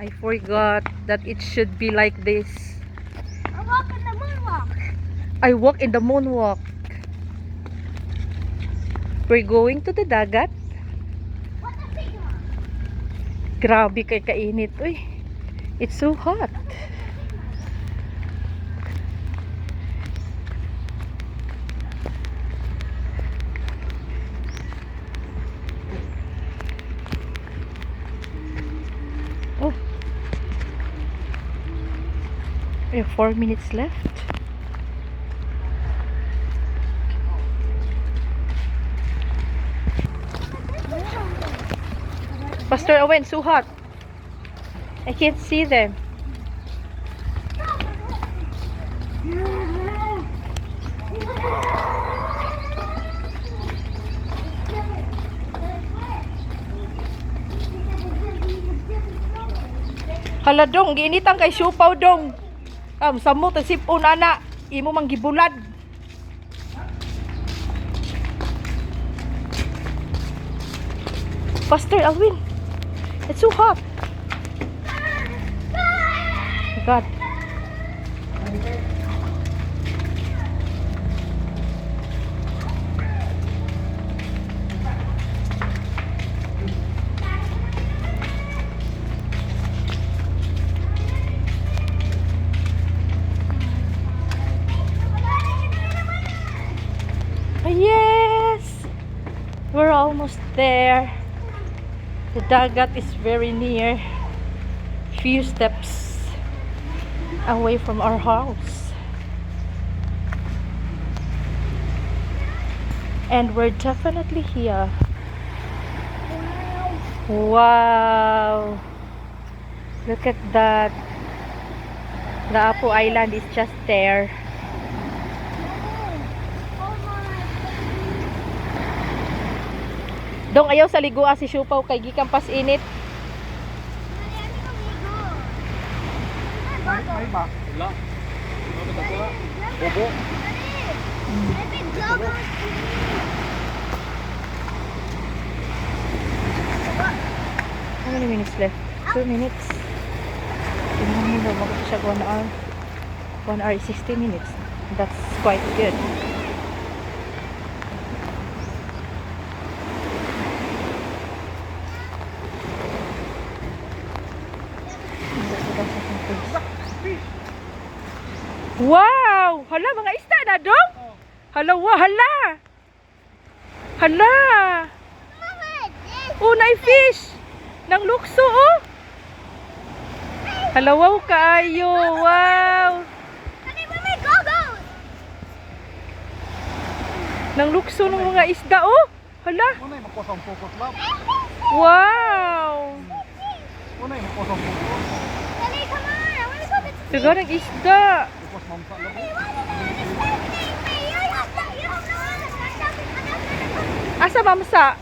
I forgot that it should be like this. I walk in the moonwalk. I walk in the moonwalk. We're going to the dagat. What the Sigma? Grabe kay kainit. Uy, it's so hot. Oh, we have 4 minutes left. Pastor Owen, so hot. I can't see them. Hala dong, giinitan kay Siupaw dong. Samot ang sipon ana, imo mang gibulad. Pastor Alwin, it's so hot. Oh God. Yes, we're almost there. The dagat is very near, few steps away from our house, and we're definitely here. Wow, look at that. The Apo Island is just there. Dong ayaw sa liguan si Siupaw kay gikan pas init. May ba? Wala. Bobo. How many minutes left? 2 minutes. Tingnan mo daw, bakit siya 1 hour. 1 hour 60 minutes. That's quite good. Wow! Hala, mga isda na dong? Hala, hala! Hala! Oh, fish! Nang lukso, oh! Hala, wow kaayo! Wow! Nang lukso ng mga isda, oh! Hala! Unay makosang focus lang. Wow! Unay makosang focus. Taga ng isda! Focus mamsa lang. Asa mamsa?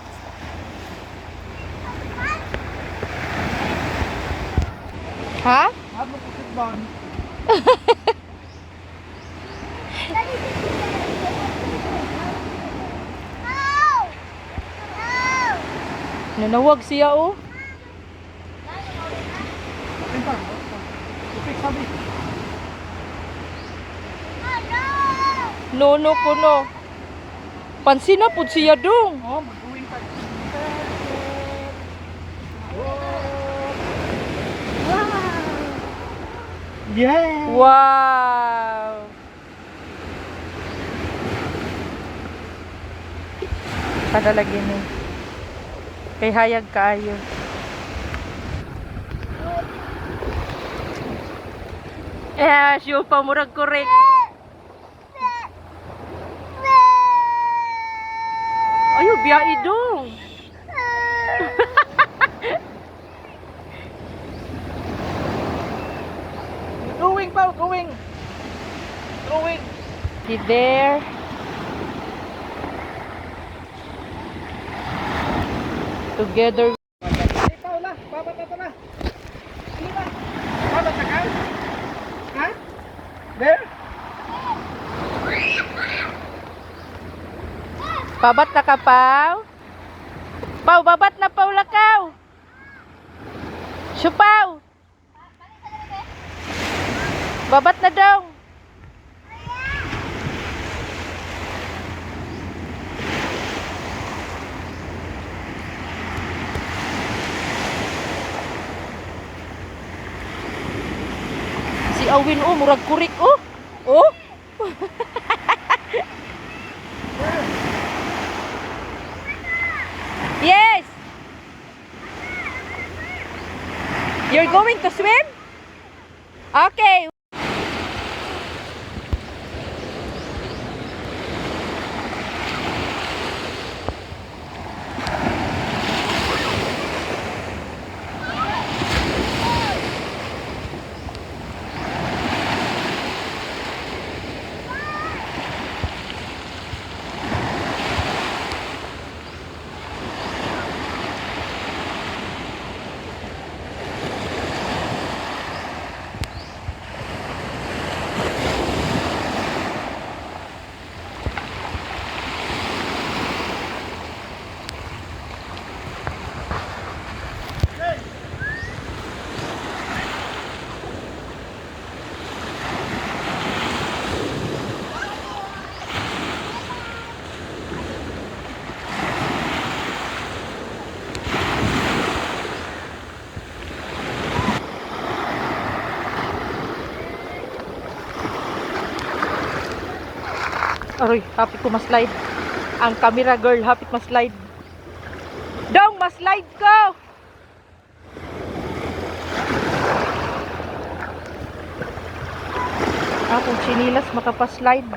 Ha? Ano po sitban? Nanawag siya, oh. Pintar. Ipik sabi. No ko no. Pansin na po siya dong. Oh, mag-uwing ka. Yeah. Wow! Kada lagi ni. Kay hayag kaayo. Siya pa murag korek. Ayo biya dong. Going pa, going. Going. See there. Together. Ikaw na, babat na to na. Sige na. Babat na ka? Ha? There? Babat na ka, Pau? Pau, babat na, Pau, lakaw. Siupaw. Babat na daw. Si Awin oh, murag kurik oh. Oh. Yes. You're going to swim? Okay. Aroy, hapit ko ma-slide. Ang camera girl, hapit ma-slide. Dong, ma-slide ko! Akong chinilas makapa-slide.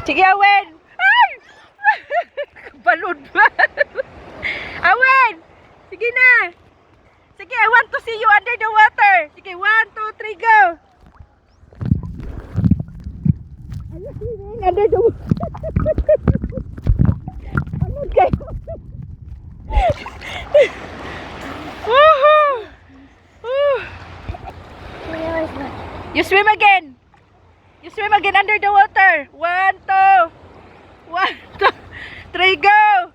Sige, Awen! Ay! Balod ba? Awen! Sige na! Sige, I want to see you under the water. Sige, 1, 2, 3, go. Under the water. Ano kayo? Woohoo! You swim again. You swim again under the water. 1, 2, 3, go.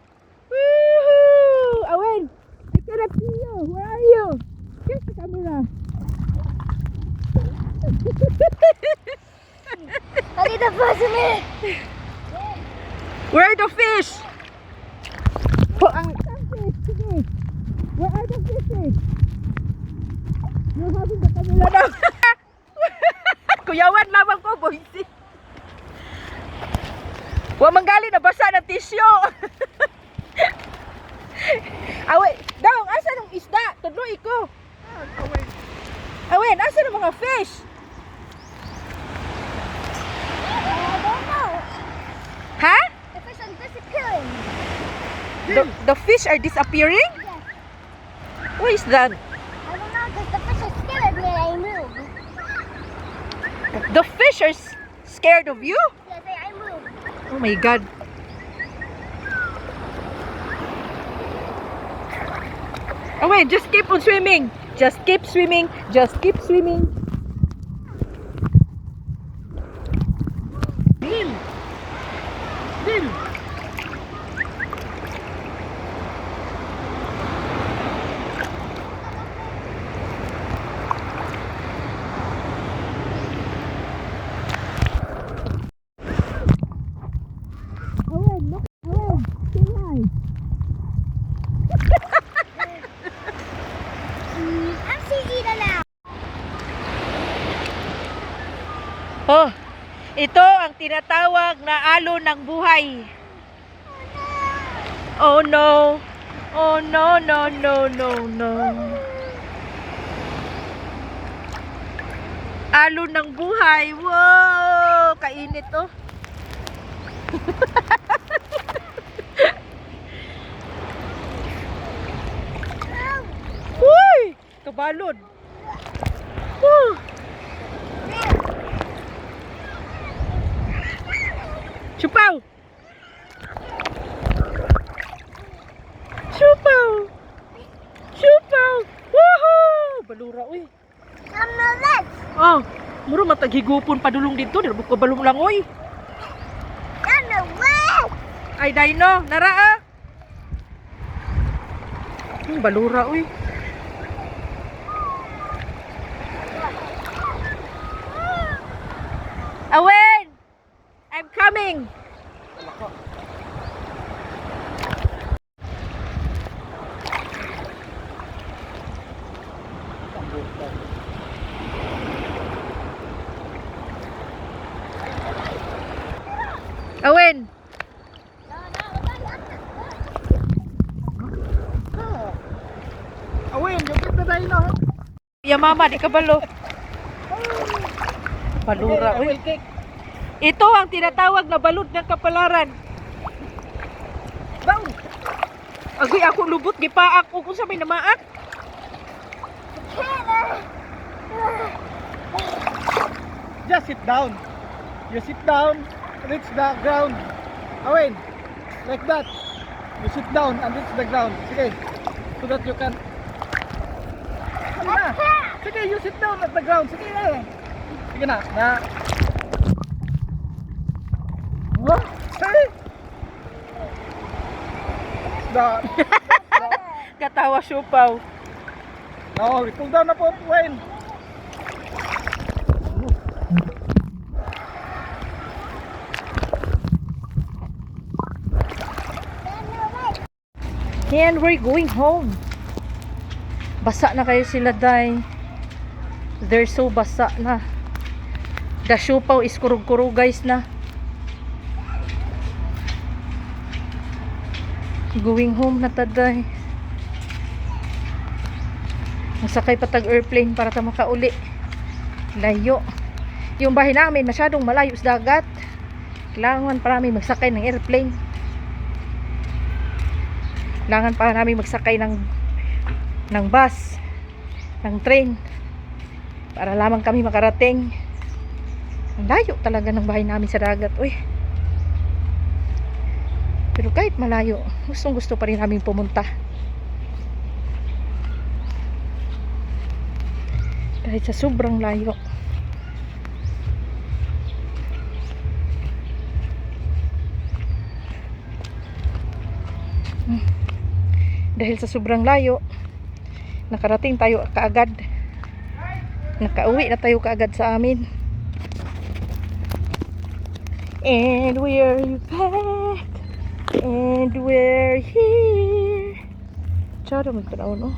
Woohoo! Awen, I cannot see you. Where are you? Here's the camera. I need to pause a minute. Where are the fish? Oh, ang fish. Sige. Where are the fishes? You're having the camera now. Kuyawan lamang ko, boysy. Huwag manggali na basa ng tissue. Awen, daw, asa ng isda? Tudloy ko. Awen, asa ng mga fish? I don't know. Ha? The fish are disappearing. The fish are disappearing? Yes. What is that? I don't know because the fish are scared when I move. The fish are scared of you? Yes, I move. Oh my God. Oh wait, just keep on swimming. Just keep swimming. Just keep swimming. Bill! Bill! Owen, look. Owen, say hi. I'm seeing Ida now. Oh, ito ang tinatawag na alon ng buhay. Oh no. Oh no, no, no, no, no. Alon ng buhay. Wow, kainit oh. Uy, kabalod. Woo. Chupaw. Chupaw. Chupaw. Woohoo! Balura uy. I'm the left. Oh, muro mataghigupon padulong dito, dili ko balong lang oy. I'm the left. Ay dino, nara ah. Balura, uy. Awen! I'm coming! Awen! Awin, yung kita tayo na. Ya mama, di ka balo. Balura, I uy. will kick. Ito ang tinatawag na balud ng kapalaran. Down. Agoy ako lubot, gipaak ko kung sa may namaak. Just sit down. You sit down, reach the ground. Awin, like that. You sit down and reach the ground. Sige, so that you can. Sige na. Sige, you sit down at the ground. Sige na. Sige na. What? Sige. Down. Katawa siupaw. No, pull down na po, Wayne. And we're going home. Basa na kayo sila, day. They're so basa na. The siupaw is kurug-kurug, guys, na. Going home na taday. Masakay patag airplane para ta makauli. Layo. Yung bahay namin masyadong malayo sa dagat. Kailangan pa namin magsakay ng airplane. Kailangan pa namin magsakay ng bus, ng train para lamang kami makarating. Ang layo talaga ng bahay namin sa dagat. Uy. Pero kahit malayo, gustong gusto pa rin namin pumunta. Kahit sa sobrang layo. Dahil sa sobrang layo, nakarating tayo kaagad. Nakauwi na tayo kaagad sa amin. And we're back. And we're here. Tsara magpanaw, no?